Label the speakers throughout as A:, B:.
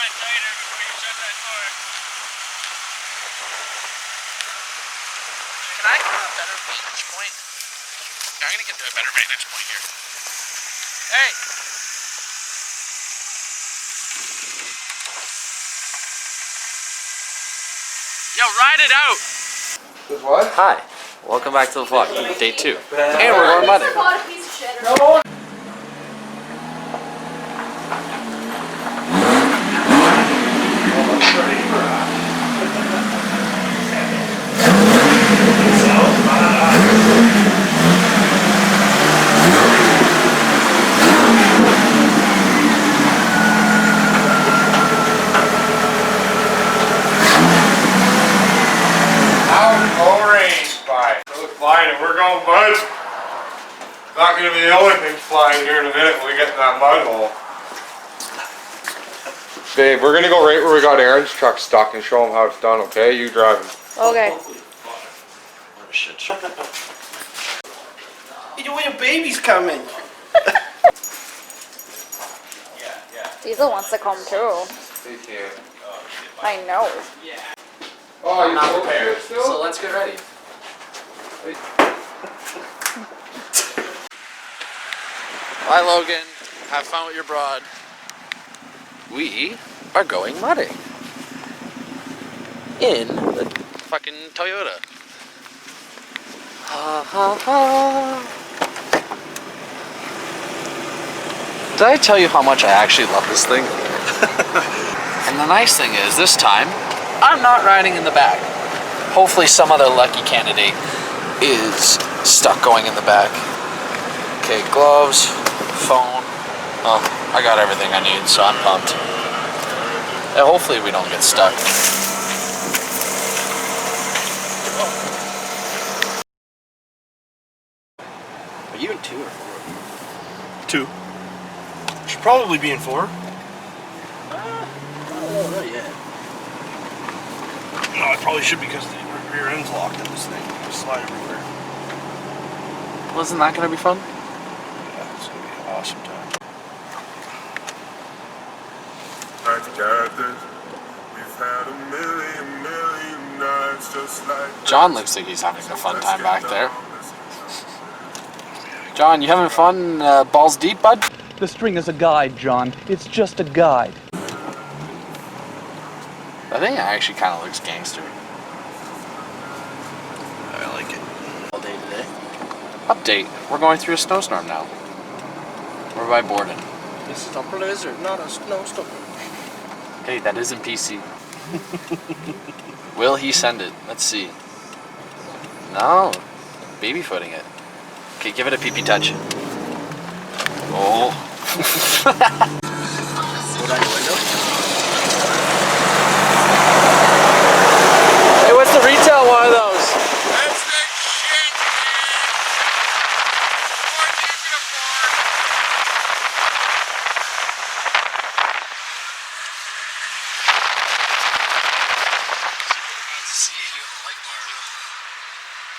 A: it tighter before you shut that door.
B: Can I get a better vantage point? I'm gonna get to a better vantage point here. Hey! Yo, ride it out!
C: With what?
B: Hi, welcome back to the vlog, day 2. And we're going mudding.
D: No.
C: Flying and we're going mud. Not going to be the only thing flying here in a minute when we get in that mud hole. Babe, we're going to go right where we got Aaron's truck stuck and show him how it's done, okay? You driving.
D: Okay.
B: Oh shit.
E: When your baby's coming.
D: Diesel wants to come too.
C: They can't.
D: I know.
C: Oh,
B: I'm
C: you
B: not
C: okay
B: prepared,
C: still?
B: so let's get ready. Bye Logan, have fun with your broad. We are going mudding in the fucking Toyota. Ha ha ha. Did I tell you how much I actually love this thing? And the nice thing is, this time, I'm not riding in the back. Hopefully some other lucky candidate is stuck going in the back. Okay, gloves, phone. Oh, I got everything I need, so I'm pumped. And hopefully we don't get stuck.
E: Are you in 2 or 4? 2. Should probably be in 4. Oh, not yet. No, I probably should because the rear end's locked in this thing. It'll slide everywhere.
B: Wasn't that gonna be fun?
E: Yeah, it's gonna be an awesome time.
C: We've had a million nights just like
B: John looks like he's having a fun time back there. John, you having fun balls deep, bud?
F: The string is a guide, John. It's just a guide.
B: I think it actually kind of looks gangster.
E: I like it.
B: All day today. Update. We're going through a snowstorm now. We're by Borden.
E: This is a blizzard, not a snowstorm.
B: Hey, that isn't PC. Will he send it? Let's see. No. Baby footing it. Okay, give it a pee-pee touch. Oh.
E: Go down your window.
B: Hey, what's the retail one of those?
C: that's the shit, man. More than you can afford.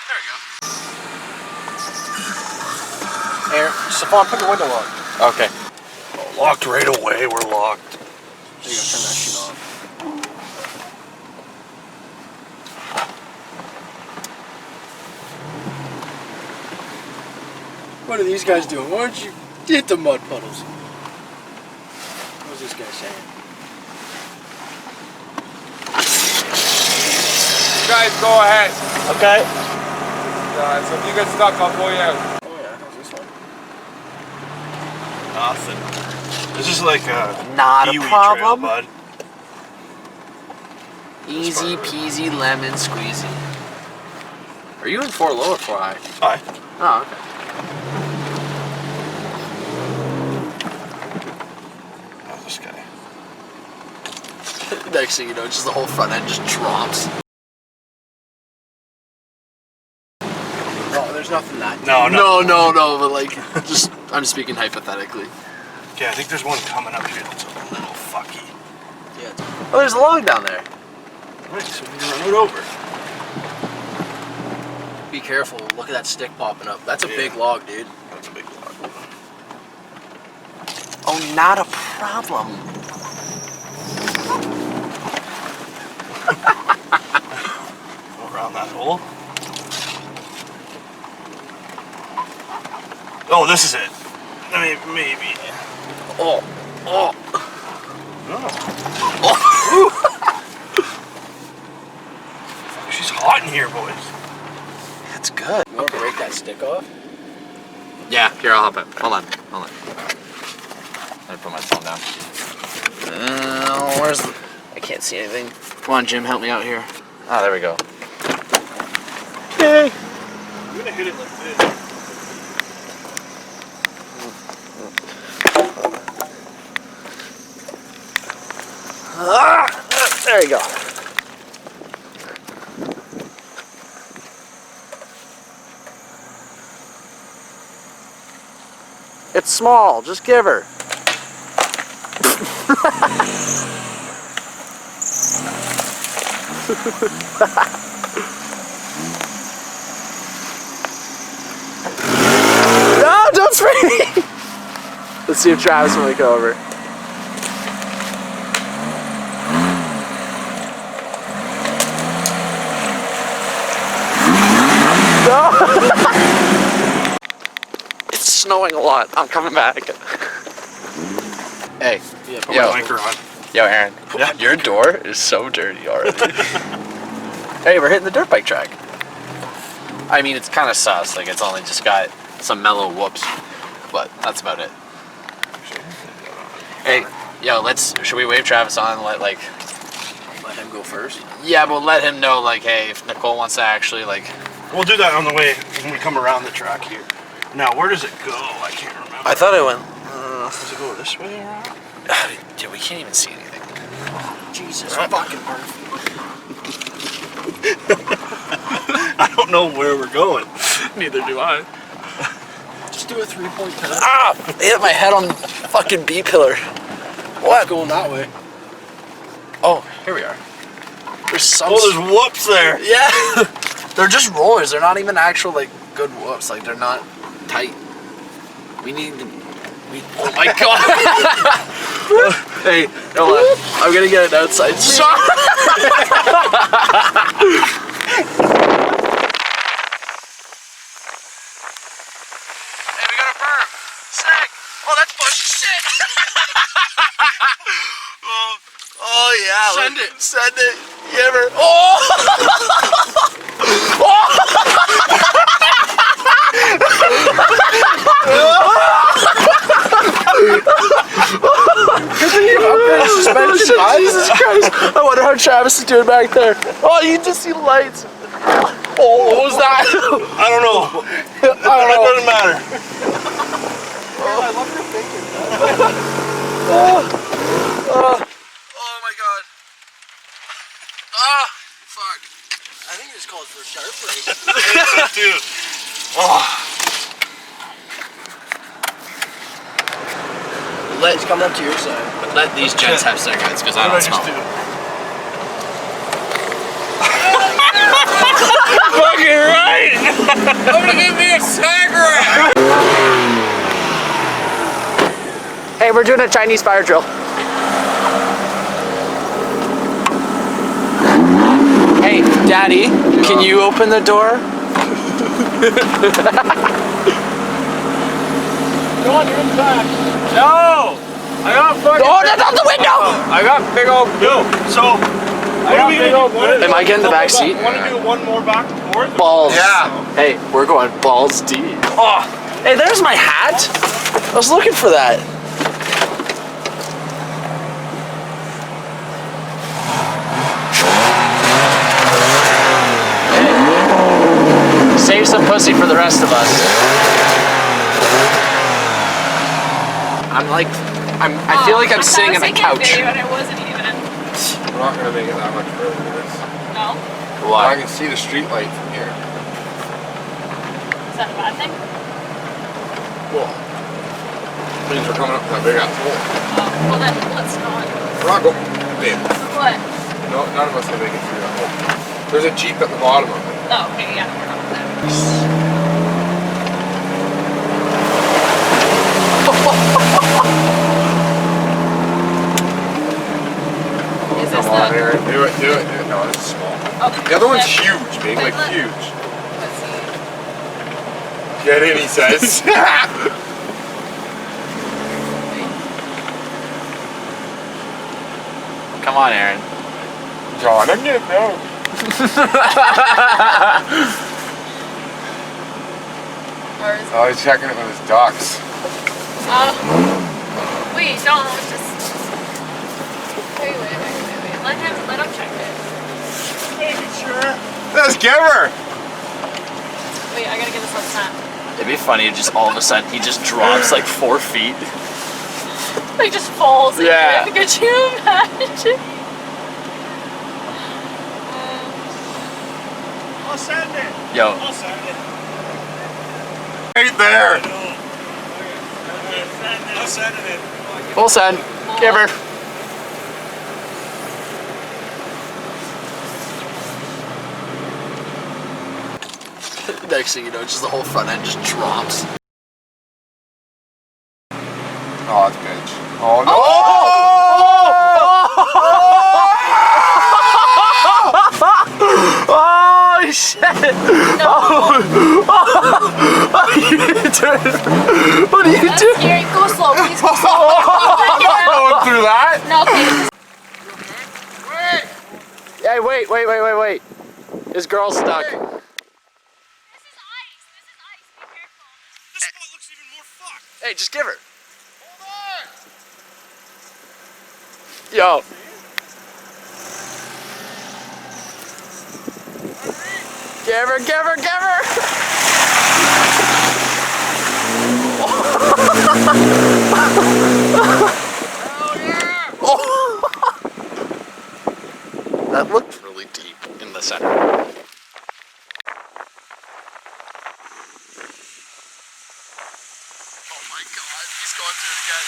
B: There we go.
E: Here, Stefan, put the window on.
B: Okay.
E: Locked right away, we're locked. You gotta turn that shit off. What are these guys doing? Why don't you hit the mud puddles? What's this guy saying?
C: You guys go ahead.
E: Okay.
C: So if you get stuck, I'll pull you out.
E: Oh yeah, how's this one? Nothing. This is like a
B: Not a
E: Kiwi
B: problem.
E: trail, bud.
B: Easy peasy lemon squeezy. Are you in 4 low or 4 high?
E: Hi.
B: Oh, okay.
E: How's this guy?
B: Next thing you know, just the whole front end just drops.
E: No, there's nothing that.
B: No, but like, just, I'm speaking hypothetically.
E: Okay, I think there's one coming up here that's a little fucky.
B: Yeah. Oh, there's a log down there.
E: Alright, so we can run it over.
B: Be careful, look at that stick popping up. That's a big log, dude.
E: That's a big log.
B: Oh, not a problem.
E: Go around that hole. Oh, this is it. I mean, maybe.
B: Oh. Oh.
E: She's hot in here, boys.
B: That's good.
E: You want to break that stick off?
B: Yeah, here, I'll help it. Hold on. I'm gonna put my phone down. Where's the... I can't see anything. Come on, Jim, help me out here. Ah, there we go.
E: Okay. I'm gonna hit it like this.
B: There you go. It's small, just give her. No, don't spray me! Let's see if Travis will make it over. No! It's snowing a lot. I'm coming back. Hey,
E: Yeah, put
B: yo.
E: my anchor on.
B: Yo, Aaron.
E: Yeah.
B: Your door is so dirty already. Hey, we're hitting the dirt bike track. I mean, it's kind of sus. Like, it's only just got some mellow whoops, but that's about it. Hey, yo, should we wave Travis on and let
E: Let him go first.
B: yeah, but let him know, like, hey, if Nicole wants to actually, like...
E: We'll do that on the way when we come around the track here. Now, where does it go? I can't remember.
B: I thought it went...
E: Does it go this way around?
B: Dude, we can't even see anything.
E: Jesus fucking Murphy. I don't know where we're going.
B: Neither do I.
E: Just do a 3-point turn.
B: Ah! I hit my head on the fucking B pillar. What?
E: Going that way.
B: Oh, here we are. There's some...
E: Oh, there's whoops there.
B: Yeah! They're just rollers. They're not even actual, like, good whoops. Like, they're not tight. We need to... Oh my god! Hey, hold on. I'm gonna get an outside shot. Hey, we got a berm. Sick. Oh, that's bushy shit. Oh yeah.
E: Send it.
B: Send it. You ever? Oh! Jesus Christ! I wonder how Travis is doing back there. Oh, you can just see lights. Oh, what was that?
E: I don't know. It doesn't matter. I love your thinking.
B: Oh my god. Ah, fuck.
E: I think it's called for a sharp break. Dude. Oh. Let's come up to your side.
B: Let these gents have cigarettes, because I don't smoke.
E: Fucking right!
B: I'm gonna give me a cigarette! Hey, we're doing a Chinese fire drill. Hey, Daddy, can you open the door?
E: Go on, you're in the back. No! I got fucking...
B: Oh, that's out the window!
E: I got big old... Yo, so... What are we gonna do?
B: Am I getting the back seat?
E: Want to do one more back and forth?
B: Balls.
E: Yeah.
B: Hey, we're going balls deep. Oh, hey, there's my hat. I was looking for that. Save some pussy for the rest of us. I feel like I'm sitting in a couch.
D: Video and I wasn't even.
C: We're not gonna make it that much further than this.
D: No?
B: Why?
C: I can see the street light from here.
D: Is that a bad thing?
C: Cool. Means we're coming up to that big ass hole.
D: Oh, well then, let's not.
C: We're not going, babe.
D: What?
C: No, none of us will make it through that hole. There's a Jeep at the bottom of it.
D: Oh, okay, yeah, we're not with that.
C: on, Aaron. Do it. No, it's small.
D: Okay.
C: The other one's huge, babe. Like huge.
D: Let's see.
C: Get in, he says.
B: Come on, Aaron.
C: John, I'm getting out.
D: Or is
C: Oh, he's checking it with his ducks.
D: wait, don't just. Wait. Let him check it.
C: Let's give her.
D: Wait, I gotta get this on snap.
B: It'd be funny if just all of a sudden he just drops like 4 feet.
D: Like just falls.
B: Yeah.
D: Could you imagine?
A: I'll send it.
B: Yo,
A: I'll send it.
C: Right there.
A: I'll send it.
B: full send. Give her. Next thing you know, just the whole front end just drops.
C: Oh, it's bitch. Oh no.
B: Oh shit!
D: No.
B: What are you doing? What are you
D: That's
B: doing?
D: scary. Go slow, please. Go slow.
C: Going through that?
D: No, please.
B: Hey, wait. This girl's stuck.
D: This is ice. Be careful.
A: This spot looks even more fucked.
B: Hey, just give her. Yo. Give her. That looked really deep in the center. Oh my god, he's going through it again.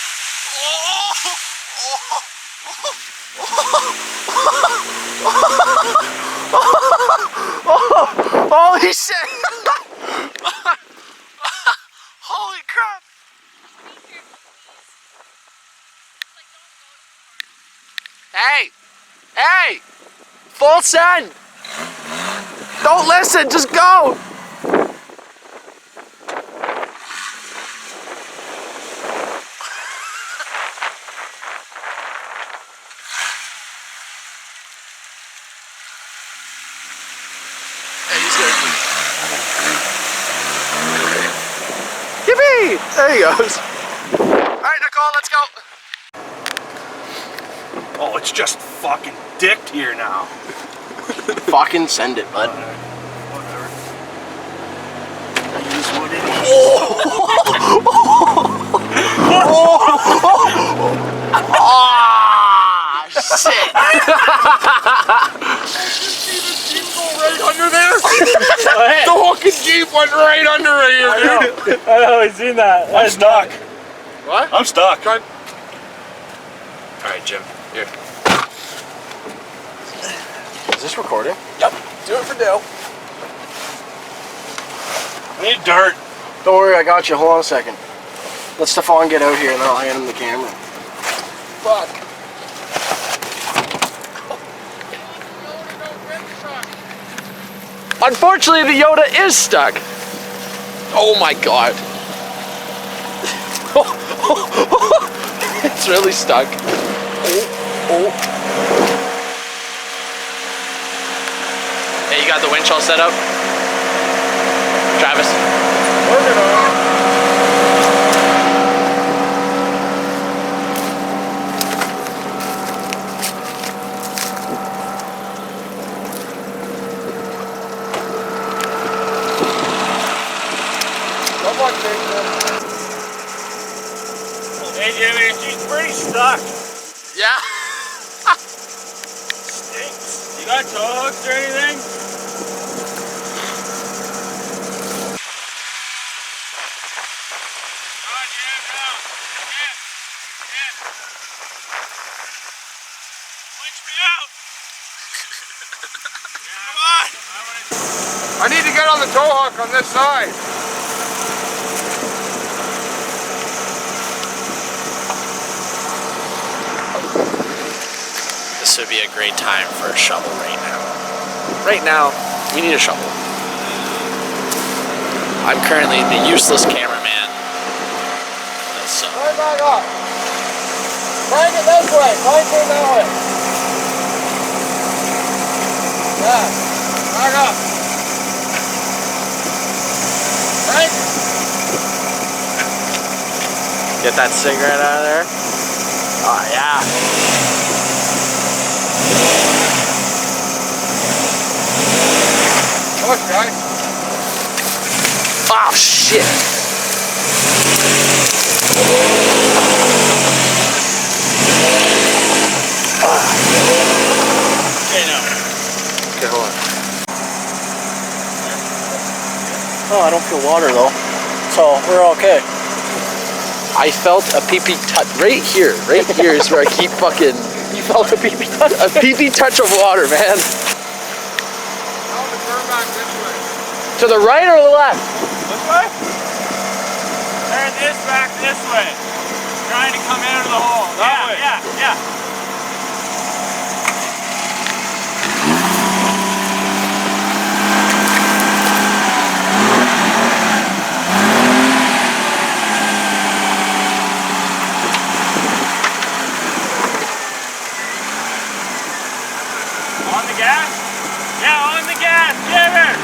B: Holy shit! Holy crap! Hey! Full send! Don't listen, just go! Hey, he's gonna... Yippee! There he goes. Alright, Nicole, let's go.
A: Oh, it's just fucking dicked here now.
B: Fucking send it, bud.
A: Whatever.
B: That is what it is. Ah, shit.
C: Right under there? The fucking Jeep went right under right here, dude.
A: I know, I've seen that. I'm stuck.
C: What?
A: I'm stuck.
C: Alright, Jim. Here.
B: Is this recording?
C: Yep. Do it for Dale.
A: I need dirt.
E: Don't worry, I got you. Hold on a second. Let Stefan get out here and then I'll hand him the camera.
C: Fuck.
B: Unfortunately, the Yoda is stuck. Oh my god. It's really stuck. Oh. Hey, you got the winch all set up? Travis?
C: Working on it. Come on, Jacob.
A: Hey, Jimmy, she's pretty stuck.
B: Yeah.
A: Stinks. You got tow hooks or anything?
C: I need to get on the tow hook on this side.
B: this would be a great time for a shovel right now. Right now, we need a shovel. I'm currently the useless cameraman. So.
E: Right back up. Crank it this way. Crank it that way. Yeah. Back up. Crank.
B: Get that cigarette out of there. Oh yeah.
E: Push, guys.
B: Oh shit.
A: Okay, now.
B: Okay, hold on.
E: Oh, I don't feel water though. So we're okay.
B: I felt a pee-pee touch right here. Right here is where I keep fucking.
E: You felt a pee-pee touch?
B: A pee-pee touch of water, man.
C: Tell them to turn back this way.
B: To the right or the left?
A: This way? Turn this back this way. Trying to come out of the hole.
C: That way.
A: Yeah. On the gas? Yeah, on the gas. Give it.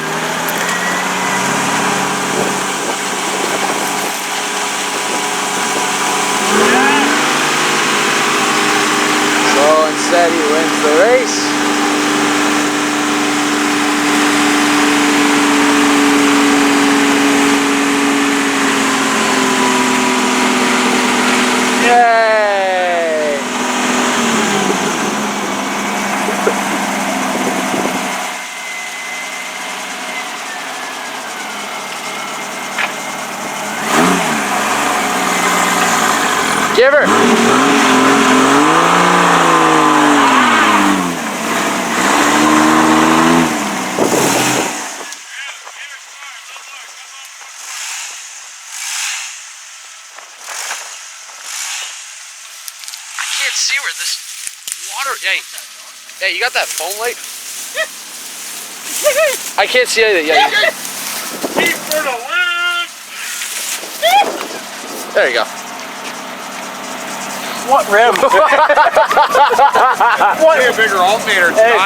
B: Slow and steady wins the race. Yay! Give her! Can't see where this water. Yeah, you got that foam light? I can't see anything. Yeah,
A: Keep for the win.
B: there you go.
E: What rim?
C: What? A bigger alternator
E: Hey,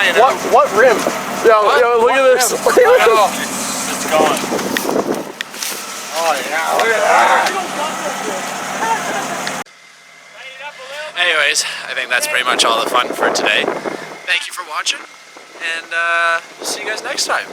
E: what rim?
B: Yo, look at this.
C: I know.
A: It's gone.
C: Oh yeah, look at that.
B: Anyways, I think that's pretty much all the fun for today. Thank you for watching, and see you guys next time.